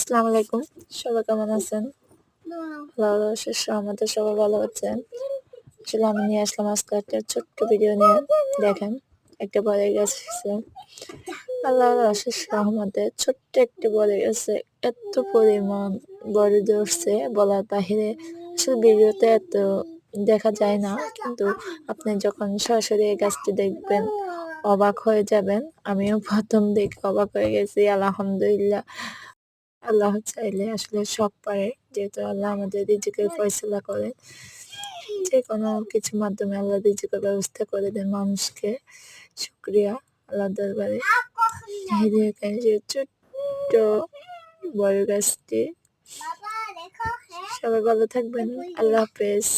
আসসালামু আলাইকুম। সবাই কেমন আছেন? আল্লাহর অশেষ রহমতে সবাই ভালো আছেন। আসলে আমি নিয়ে আসলাম আজকে একটা ছোট্ট ভিডিও নিয়ে। দেখেন, একটা বড়ই গাছ আছে। আল্লাহর অশেষ রহমতে ছোট্ট একটা বড়ই গাছে এত পরিমাণ বড়ি ধরছে বলার বাহিরে। আসলে ভিডিওতে এত দেখা যায় না, কিন্তু আপনি যখন সরাসরি এই গাছটি দেখবেন অবাক হয়ে যাবেন। আমিও প্রথম দেখে অবাক হয়ে গেছি। আলহামদুলিল্লাহ, আল্লাহ চাইলে আসলে সব পারে, যেহেতু আল্লাহ আমাদের রিজিকের ফয়সালা করেন। যেকোনো কিছুর মাধ্যমে আল্লাহ রিজিকের ব্যবস্থা করে দেন মানুষকে। শুকরিয়া আল্লাহর দরবারে। এই দেখেন যে ছোট্ট বড় গাছটি। সবাই ভালো থাকবেন। আল্লাহ হাফেজ।